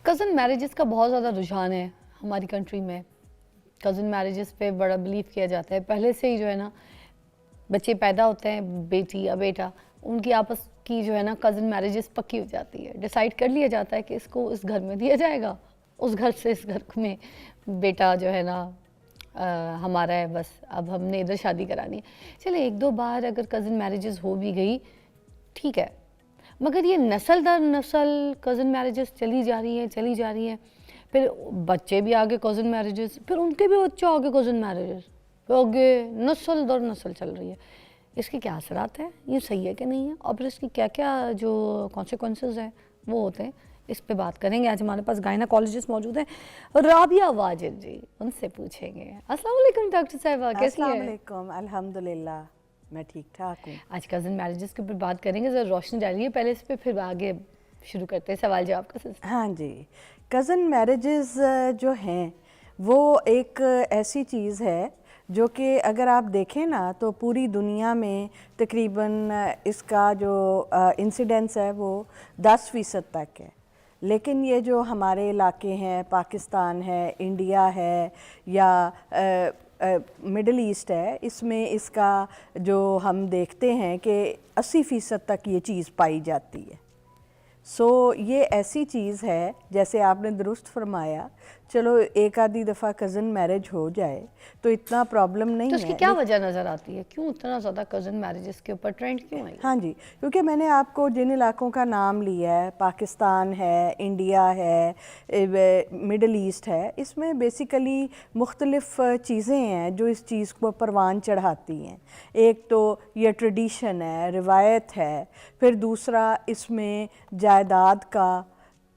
Cousin marriages کا بہت زیادہ رجحان ہے ہماری کنٹری میں. کزن میریجز پہ بڑا بلیو کیا جاتا ہے. پہلے سے ہی جو ہے نا بچے پیدا ہوتے ہیں, بیٹی یا بیٹا, ان کی آپس کی جو ہے نا کزن میریجز پکی ہو جاتی ہے. ڈیسائیڈ کر لیا جاتا ہے کہ اس کو اس گھر میں دیا جائے گا, اس گھر سے اس گھر میں بیٹا جو ہے نا ہمارا ہے, بس اب ہم نے ادھر شادی کرانی ہے. چلے ایک دو بار اگر کزن میریجز ہو بھی گئی ٹھیک ہے, مگر یہ نسل در نسل کزن میریجز چلی جا رہی ہیں. پھر بچے بھی آگے کزن میریجز, پھر ان کے بھی بچے آگے کزن میریجز, پھر آگے نسل در نسل چل رہی ہے. اس کے کیا اثرات ہیں, یہ صحیح ہے کہ نہیں ہے, اور پھر اس کی کیا کیا جو کانسیکوینسز ہیں وہ ہوتے ہیں, اس پہ بات کریں گے. آج ہمارے پاس گائناکالوجسٹ موجود ہیں, رابعہ واجد جی, ان سے پوچھیں گے. السلام علیکم ڈاکٹر صاحبہ, کیسی ہیں؟ السلام علیکم, الحمدللہ میں ٹھیک ٹھاک ہوں. آج کزن میریجز کے اوپر بات کریں گے, ذرا روشنی ڈالیے پہلے اس پہ, پھر آگے شروع کرتے ہیں سوال جواب کا سلسلہ. ہاں جی, کزن میریجز جو ہیں وہ ایک ایسی چیز ہے جو کہ اگر آپ دیکھیں نا تو پوری دنیا میں تقریباً اس کا جو انسیڈنس ہے وہ 10% تک ہے. لیکن یہ جو ہمارے علاقے ہیں, پاکستان ہے, انڈیا ہے یا مڈل ایسٹ ہے, اس میں اس کا جو ہم دیکھتے ہیں کہ 80% تک یہ چیز پائی جاتی ہے. یہ ایسی چیز ہے, جیسے آپ نے درست فرمایا, چلو ایک آدھی دفعہ کزن میرج ہو جائے تو اتنا پرابلم نہیں ہے. تو اس کی کیا وجہ نظر آتی ہے, کیوں اتنا زیادہ کزن میریجز کے اوپر ٹرینڈ کیوں ہے؟ ہاں جی, کیونکہ میں نے آپ کو جن علاقوں کا نام لیا ہے, پاکستان ہے, انڈیا ہے, مڈل ایسٹ ہے, اس میں بیسیکلی مختلف چیزیں ہیں جو اس چیز کو پروان چڑھاتی ہیں. ایک تو یہ ٹریڈیشن ہے, روایت ہے, پھر دوسرا اس میں جائیداد کا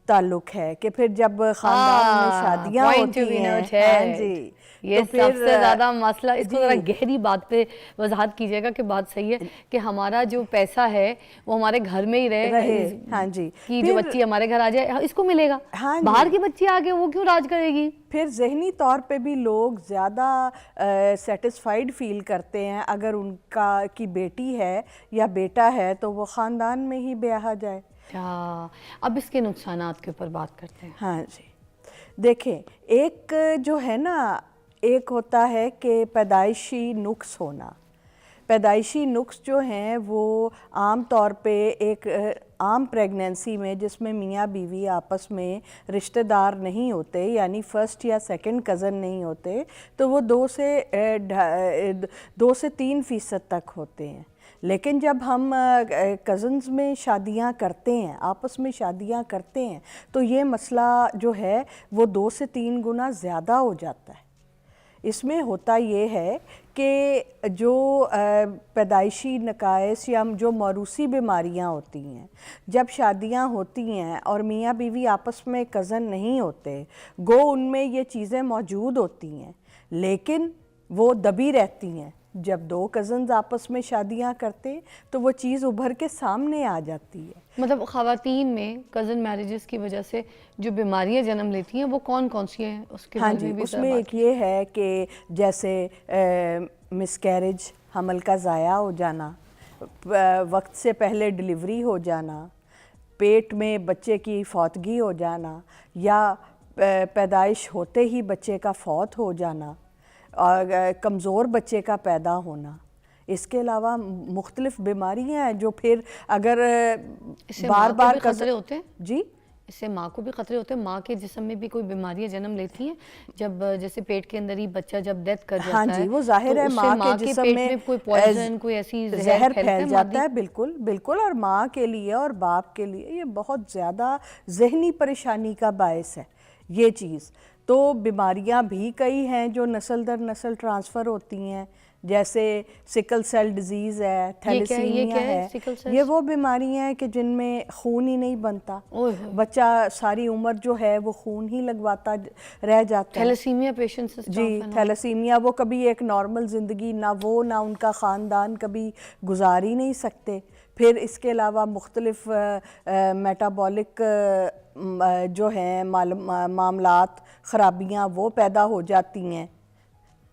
تعلق ہے کہ پھر جب خاندان میں شادیاں ہوتی ہیں, ہاں جی, یہ سب سے زیادہ مسئلہ, اس کو ذرا گہری بات پہ وضاحت کیجیے گا کہ بات صحیح ہے کہ ہمارا جو پیسہ ہے وہ ہمارے گھر میں ہی رہے. ہاں جی, کہ جو بچی ہمارے گھر آ جائے اس کو ملے گا, باہر کی بچی آگے وہ کیوں راج کرے گی. پھر ذہنی طور پہ بھی لوگ زیادہ سیٹسفائیڈ فیل کرتے ہیں اگر ان کی بیٹی ہے یا بیٹا ہے تو وہ خاندان میں ہی بیاہا جائے. اب اس کے نقصانات کے اوپر بات کرتے ہیں. ہاں جی, دیکھیں ایک جو ہے نا, ایک ہوتا ہے کہ پیدائشی نقص ہونا. پیدائشی نقص جو ہیں وہ عام طور پہ ایک عام پریگننسی میں جس میں میاں بیوی آپس میں رشتہ دار نہیں ہوتے, یعنی فرسٹ یا سیکنڈ کزن نہیں ہوتے, تو وہ 2 سے 3% تک ہوتے ہیں. لیکن جب ہم کزنز میں شادیاں کرتے ہیں, آپس میں شادیاں کرتے ہیں, تو یہ مسئلہ جو ہے وہ 2 سے 3 گنا زیادہ ہو جاتا ہے. اس میں ہوتا یہ ہے کہ جو پیدائشی نقائص یا جو موروثی بیماریاں ہوتی ہیں, جب شادیاں ہوتی ہیں اور میاں بیوی آپس میں کزن نہیں ہوتے, گو ان میں یہ چیزیں موجود ہوتی ہیں لیکن وہ دبی رہتی ہیں. جب 2 کزنز آپس میں شادیاں کرتے تو وہ چیز ابھر کے سامنے آ جاتی ہے. مطلب خواتین میں کزن میریجز کی وجہ سے جو بیماریاں جنم لیتی ہیں وہ کون کون سی ہیں, اس کے بارے میں بھی اس میں ایک یہ ہے کہ جیسے مسکیریج, حمل کا ضائع ہو جانا, وقت سے پہلے ڈیلیوری ہو جانا, پیٹ میں بچے کی فوتگی ہو جانا, یا پیدائش ہوتے ہی بچے کا فوت ہو جانا, اور کمزور بچے کا پیدا ہونا. اس کے علاوہ مختلف بیماریاں ہیں جو پھر اگر بار بار خطرے ہوتے ہیں. جی, اس سے ماں کو بھی خطرے ہوتے ہیں, ماں کے جسم میں بھی کوئی بیماریاں جنم لیتی ہیں جب جیسے پیٹ کے اندر ہی بچہ جب ڈیتھ کر جاتا ہے. ہاں جی, وہ ظاہر ہے ماں کے جسم پیٹ میں کوئی پوائزن, کوئی ایسی زہر پھیل جاتا ہے. بالکل بالکل, اور ماں کے لیے اور باپ کے لیے یہ بہت زیادہ ذہنی پریشانی کا باعث ہے یہ چیز. تو بیماریاں بھی کئی ہیں جو نسل در نسل ٹرانسفر ہوتی ہیں, جیسے سکل سیل ڈیزیز ہے, تھیلیسیمیا ہے. یہ وہ بیماریاں ہیں کہ جن میں خون ہی نہیں بنتا, بچہ ساری عمر جو ہے وہ خون ہی لگواتا رہ جاتا ہے. تھیلیسیمیا پیشنٹس, جی, تھیلیسیمیا, وہ کبھی ایک نارمل زندگی نہ وہ نہ ان کا خاندان کبھی گزار ہی نہیں سکتے. پھر اس کے علاوہ مختلف میٹابولک جو ہیں معاملات, خرابیاں وہ پیدا ہو جاتی ہیں.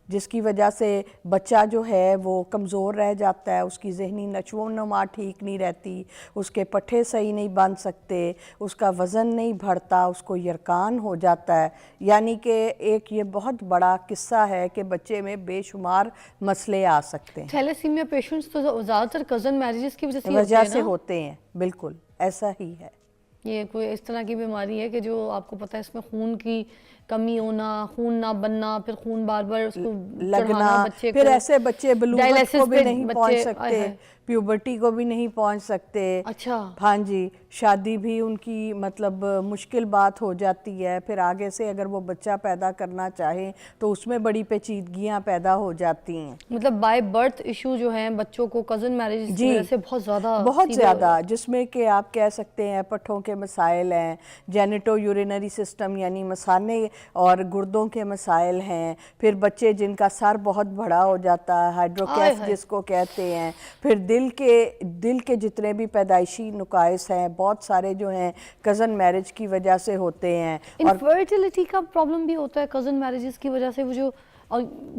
جس کی وجہ سے بچہ جو ہے وہ کمزور رہ جاتا ہے, اس کی ذہنی نشو و نما ٹھیک نہیں رہتی, اس کے پٹھے صحیح نہیں بن سکتے, اس کا وزن نہیں بڑھتا, اس کو یرقان ہو جاتا ہے. یعنی کہ ایک یہ بہت بڑا قصہ ہے کہ بچے میں بے شمار مسئلے آ سکتے ہیں. تھیلیسیمیا پیشنٹس تو زیادہ تر کزن میرجز کی وجہ سے ہوتے ہیں. بالکل ایسا ہی ہے. یہ کوئی اس طرح کی بیماری ہے کہ جو آپ کو پتہ ہے اس میں خون کی کمی ہونا, خون نہ بننا, پھر خون بار بار اس کو لگنا, بچے پھر ایسے بچے بلوغت کو بھی نہیں پہنچ بچے سکتے, پیوبرٹی کو بھی نہیں پہنچ سکتے. اچھا. ہاں جی, شادی بھی ان کی مطلب مشکل بات ہو جاتی ہے. پھر آگے سے اگر وہ بچہ پیدا کرنا چاہیں تو اس میں بڑی پیچیدگیاں پیدا ہو جاتی ہیں. مطلب بائی برتھ ایشو جو ہیں بچوں کو کزن میرج کی وجہ سے بہت زیادہ, جس میں کہ آپ کہہ سکتے ہیں پٹھوں کے مسائل ہیں, جینیٹو یورینری سسٹم یعنی مثانے اور گردوں کے مسائل ہیں, پھر بچے جن کا سر بہت بڑا ہو جاتا ہے, ہائیڈروکیف جس کو کہتے ہیں, پھر دل کے جتنے بھی پیدائشی نقائص ہیں بہت سارے جو ہیں کزن میرج کی وجہ سے ہوتے ہیں. انفرٹیلیٹی کا پرابلم بھی ہوتا ہے کزن میرجز کی وجہ سے, وہ جو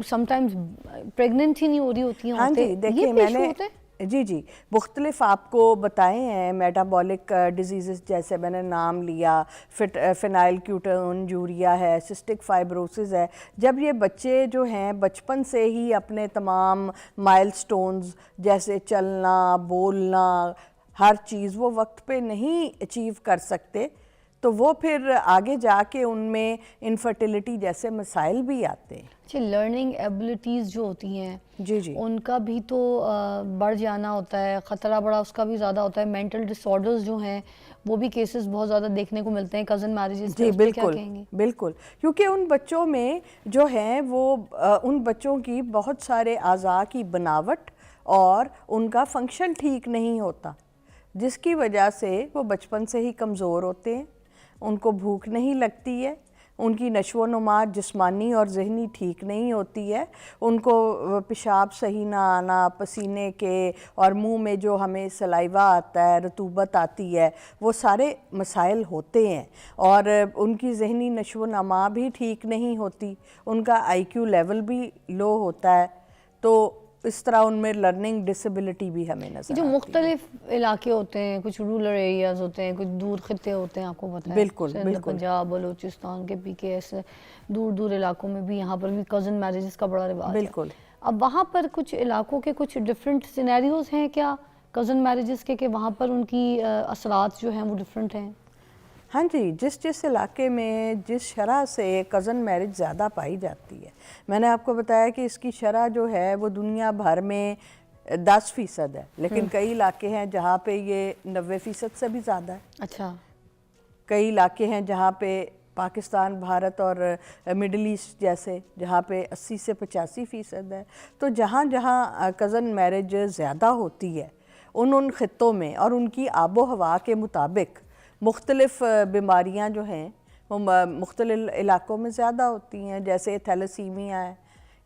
سم ٹائمز پریگننٹ ہی نہیں ہو رہی ہوتی ہیں. ہاں جی, دیکھیں میں نے جی مختلف آپ کو بتائے ہیں میٹابولک ڈیزیزز, جیسے میں نے نام لیا, فینائل کیٹونجوریا ہے, سسٹک فائبروسس ہے. جب یہ بچے جو ہیں بچپن سے ہی اپنے تمام مائل سٹونز جیسے چلنا, بولنا, ہر چیز وہ وقت پہ نہیں اچیو کر سکتے, تو وہ پھر آگے جا کے ان میں انفرٹیلیٹی جیسے مسائل بھی آتے ہیں. اچھا, لرننگ ایبلٹیز جو ہوتی ہیں جی ان کا بھی تو بڑھ جانا ہوتا ہے, خطرہ بڑا اس کا بھی زیادہ ہوتا ہے. مینٹل ڈس آرڈرز جو ہیں وہ بھی کیسز بہت زیادہ دیکھنے کو ملتے ہیں کزن میرجز. جی بالکل, کیونکہ ان بچوں میں جو ہیں وہ ان بچوں کی بہت سارے اعضاء کی بناوٹ اور ان کا فنکشن ٹھیک نہیں ہوتا, جس کی وجہ سے وہ بچپن سے ہی کمزور ہوتے ہیں, ان کو بھوک نہیں لگتی ہے, ان کی نشو و نما جسمانی اور ذہنی ٹھیک نہیں ہوتی ہے, ان کو پیشاب صحیح نہ آنا, پسینے کے اور منہ میں جو ہمیں سلائیوا آتا ہے, رطوبت آتی ہے, وہ سارے مسائل ہوتے ہیں. اور ان کی ذہنی نشو و نما بھی ٹھیک نہیں ہوتی, ان کا آئی کیو لیول بھی لو ہوتا ہے, تو اس طرح ان میں لرننگ ڈسیبلٹی بھی ہمیں نظر آتی ہے. جو مختلف علاقے ہوتے ہیں, کچھ رورل ایریاز ہوتے ہیں, کچھ دور خطے ہوتے ہیں, آپ کو پتہ ہے بالکل پنجاب, بلوچستان کے پی کے ایسے دور علاقوں میں بھی یہاں پر بھی کزن میرجز کا بڑا رواج ہے. بالکل. اب وہاں پر کچھ علاقوں کے کچھ ڈیفرنٹ سینیریوز ہیں کیا کزن میرجز کے, کہ وہاں پر ان کی اثرات جو ہیں وہ ڈیفرنٹ ہیں؟ ہاں جی, جس علاقے میں جس شرح سے کزن میرج زیادہ پائی جاتی ہے, میں نے آپ کو بتایا کہ اس کی شرح جو ہے وہ دنیا بھر میں 10% ہے, لیکن کئی علاقے ہیں جہاں پہ یہ 90% سے بھی زیادہ ہے. اچھا. کئی علاقے ہیں جہاں پہ پاکستان, بھارت اور مڈل ایسٹ جیسے جہاں پہ 80 سے 85% ہے. تو جہاں جہاں کزن میرج زیادہ ہوتی ہے ان خطوں میں اور ان کی آب و ہوا کے مطابق مختلف بیماریاں جو ہیں وہ مختلف علاقوں میں زیادہ ہوتی ہیں. جیسے تھیلیسیمیا ہے,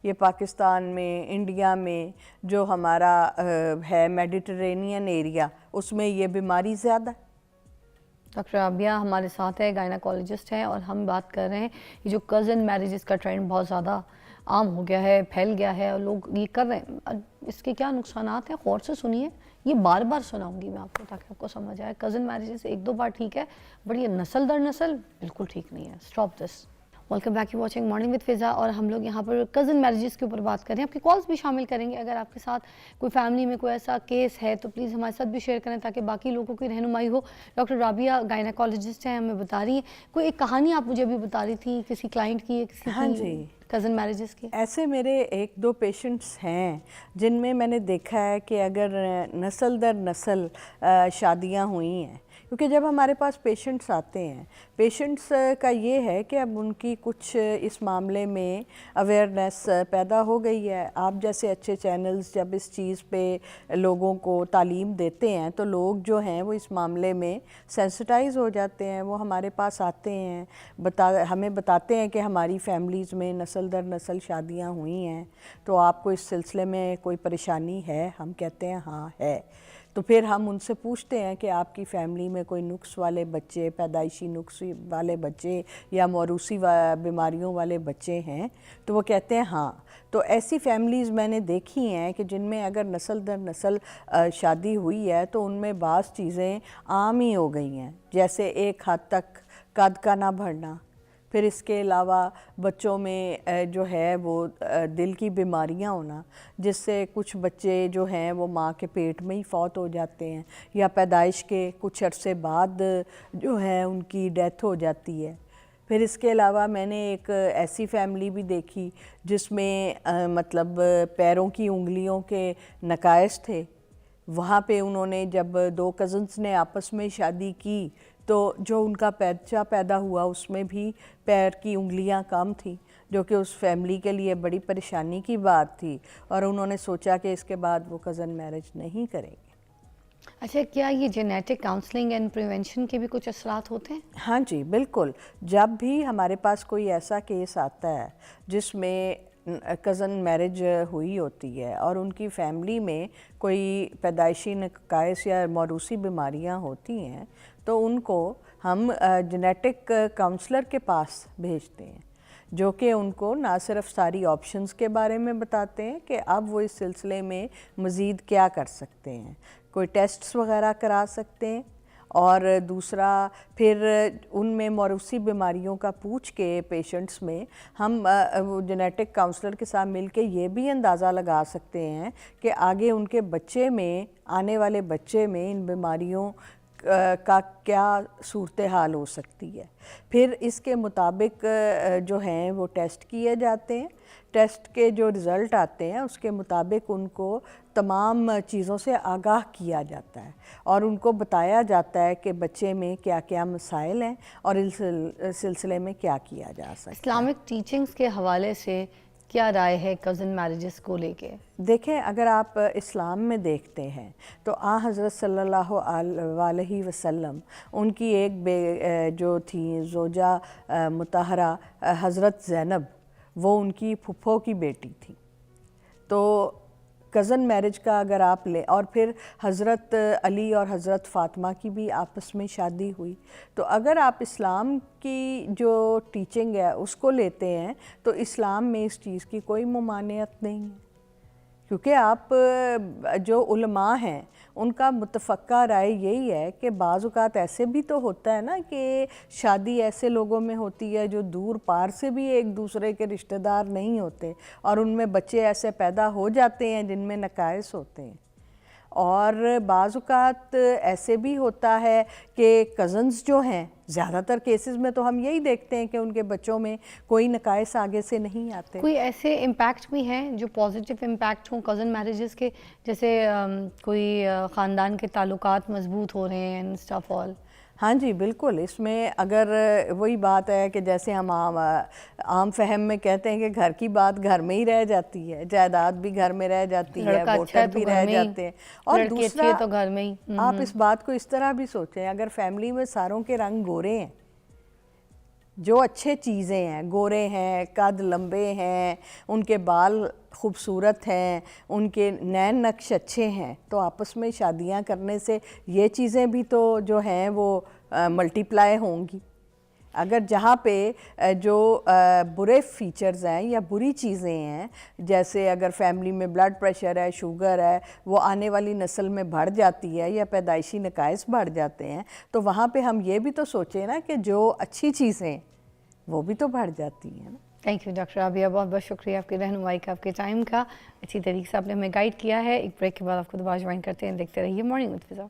یہ پاکستان میں, انڈیا میں جو ہمارا ہے میڈیٹرینین ایریا, اس میں یہ بیماری زیادہ ہے. ڈاکٹر رابعہ ہمارے ساتھ ہے, گائناکالوجسٹ ہیں, اور ہم بات کر رہے ہیں یہ جو کزن میرجز کا ٹرینڈ بہت زیادہ عام ہو گیا ہے, پھیل گیا ہے, اور لوگ یہ کر رہے ہیں. اس کے کیا نقصانات ہیں, غور سے سنیے, یہ بار بار سناؤں گی میں آپ کو تاکہ آپ کو سمجھ آئے. کزن میرجز ایک دو بار ٹھیک ہے, بٹ یہ نسل در نسل بالکل ٹھیک نہیں ہے. Stop this. Welcome back, you watching morning with فضا, اور ہم لوگ یہاں پر کزن میرجز کے اوپر بات کر رہے ہیں. آپ کی کالز بھی شامل کریں گے, اگر آپ کے ساتھ کوئی فیملی میں کوئی ایسا کیس ہے تو پلیز ہمارے ساتھ بھی شیئر کریں تاکہ باقی لوگوں کی رہنمائی ہو. ڈاکٹر رابعہ گائناکالوجسٹ ہیں, ہمیں بتا رہی ہیں کوئی ایک کہانی آپ مجھے ابھی بتا رہی تھی کسی کلائنٹ کی, کسی کی کزن میرجز کی. ایسے میرے ایک دو پیشنٹس ہیں جن میں نے دیکھا ہے کہ اگر نسل در نسل شادیاں ہوئی ہیں, کیونکہ جب ہمارے پاس پیشنٹس آتے ہیں, پیشنٹس کا یہ ہے کہ اب ان کی کچھ اس معاملے میں اویئرنیس پیدا ہو گئی ہے. آپ جیسے اچھے چینلز جب اس چیز پہ لوگوں کو تعلیم دیتے ہیں تو لوگ جو ہیں وہ اس معاملے میں سینسٹائز ہو جاتے ہیں. وہ ہمارے پاس آتے ہیں, ہمیں بتاتے ہیں کہ ہماری فیملیز میں نسل در نسل شادیاں ہوئی ہیں, تو آپ کو اس سلسلے میں کوئی پریشانی ہے؟ ہم کہتے ہیں ہاں ہے. تو پھر ہم ان سے پوچھتے ہیں کہ آپ کی فیملی میں کوئی نقص والے بچے، پیدائشی نقص والے بچے یا موروثی بیماریوں والے بچے ہیں؟ تو وہ کہتے ہیں ہاں۔ تو ایسی فیملیز میں نے دیکھی ہیں کہ جن میں اگر نسل در نسل شادی ہوئی ہے تو ان میں بعض چیزیں عام ہی ہو گئی ہیں، جیسے ایک حد تک قد کا نہ بڑھنا، پھر اس کے علاوہ بچوں میں جو ہے وہ دل کی بیماریاں ہونا، جس سے کچھ بچے جو ہیں وہ ماں کے پیٹ میں ہی فوت ہو جاتے ہیں یا پیدائش کے کچھ عرصے بعد جو ہے ان کی ڈیتھ ہو جاتی ہے۔ پھر اس کے علاوہ میں نے ایک ایسی فیملی بھی دیکھی جس میں مطلب پیروں کی انگلیوں کے نقائص تھے۔ وہاں پہ انہوں نے جب دو کزنس نے آپس میں شادی کی تو جو ان کا بچہ پیدا ہوا اس میں بھی پیر کی انگلیاں کم تھیں، جو کہ اس فیملی کے لیے بڑی پریشانی کی بات تھی، اور انہوں نے سوچا کہ اس کے بعد وہ کزن میرج نہیں کریں گے۔ اچھا، کیا یہ جینیٹک کاؤنسلنگ اینڈ پریونشن کے بھی کچھ اثرات ہوتے ہیں؟ ہاں جی بالکل، جب بھی ہمارے پاس کوئی ایسا کیس آتا ہے جس میں کزن میرج ہوئی ہوتی ہے اور ان کی فیملی میں کوئی پیدائشی نقائص یا موروثی بیماریاں ہوتی ہیں، تو ان کو ہم جینیٹک کاؤنسلر کے پاس بھیجتے ہیں، جو کہ ان کو نہ صرف ساری آپشنز کے بارے میں بتاتے ہیں کہ اب وہ اس سلسلے میں مزید کیا کر سکتے ہیں، کوئی ٹیسٹس وغیرہ کرا سکتے ہیں، اور دوسرا پھر ان میں موروثی بیماریوں کا پوچھ کے پیشنٹس میں ہم جینیٹک کاؤنسلر کے ساتھ مل کے یہ بھی اندازہ لگا سکتے ہیں کہ آگے ان کے بچے میں، آنے والے بچے میں ان بیماریوں کا کیا صورتحال ہو سکتی ہے۔ پھر اس کے مطابق جو ہیں وہ ٹیسٹ کیے جاتے ہیں، ٹیسٹ کے جو رزلٹ آتے ہیں اس کے مطابق ان کو تمام چیزوں سے آگاہ کیا جاتا ہے اور ان کو بتایا جاتا ہے کہ بچے میں کیا کیا مسائل ہیں اور اس سلسلے میں کیا کیا جا سکتا ہے۔ اسلامک ٹیچنگز کے حوالے سے کیا رائے ہے کزن میرجز کو لے کے؟ دیکھیں، اگر آپ اسلام میں دیکھتے ہیں تو حضرت صلی اللہ علیہ وسلم ان کی ایک جو تھی زوجہ مطہرہ حضرت زینب، وہ ان کی پھپھو کی بیٹی تھی۔ تو کزن میرج کا اگر آپ لیں، اور پھر حضرت علی اور حضرت فاطمہ کی بھی آپس میں شادی ہوئی، تو اگر آپ اسلام کی جو ٹیچنگ ہے اس کو لیتے ہیں تو اسلام میں اس چیز کی کوئی ممانعت نہیں ہے، کیونکہ آپ جو علماء ہیں ان کا متفقہ رائے یہی ہے کہ بعض اوقات ایسے بھی تو ہوتا ہے نا کہ شادی ایسے لوگوں میں ہوتی ہے جو دور پار سے بھی ایک دوسرے کے رشتہ دار نہیں ہوتے، اور ان میں بچے ایسے پیدا ہو جاتے ہیں جن میں نقائص ہوتے ہیں، اور بعض اوقات ایسے بھی ہوتا ہے کہ کزنز جو ہیں، زیادہ تر کیسز میں تو ہم یہی دیکھتے ہیں کہ ان کے بچوں میں کوئی نقائص آگے سے نہیں آتے۔ کوئی ایسے امپیکٹ بھی ہیں جو پازیٹیو امپیکٹ ہوں کزن میرجز کے، جیسے کوئی خاندان کے تعلقات مضبوط ہو رہے ہیں اسٹف آل؟ ہاں جی بالکل، اس میں اگر وہی بات ہے کہ جیسے ہم عام فہم میں کہتے ہیں کہ گھر کی بات گھر میں ہی رہ جاتی ہے، جائیداد بھی گھر میں رہ جاتی ہے، ووٹر بھی رہ جاتے ہیں، اور دوسرا تو گھر میں ہی آپ اس بات کو اس طرح بھی سوچیں، اگر فیملی میں ساروں کے رنگ گورے ہیں، جو اچھے چیزیں ہیں، گورے ہیں، قد لمبے ہیں، ان کے بال خوبصورت ہیں، ان کے نین نقش اچھے ہیں، تو آپس میں شادیاں کرنے سے یہ چیزیں بھی تو جو ہیں وہ ملٹی پلائی ہوں گی۔ اگر جہاں پہ جو برے فیچرز ہیں یا بری چیزیں ہیں، جیسے اگر فیملی میں بلڈ پریشر ہے، شوگر ہے، وہ آنے والی نسل میں بڑھ جاتی ہے یا پیدائشی نقائص بڑھ جاتے ہیں، تو وہاں پہ ہم یہ بھی تو سوچیں نا کہ جو اچھی چیزیں وہ بھی تو بڑھ جاتی ہیں نا۔ تھینک یو ڈاکٹر رابعہ، بہت بہت شکریہ آپ کی رہنمائی کا، آپ کے ٹائم کا، اچھی طریقے سے آپ نے ہمیں گائیڈ کیا ہے۔ ایک بریک کے بعد آپ کو دوبارہ جوائن کرتے ہیں، دیکھتے رہیے مارننگ وتھ فضا۔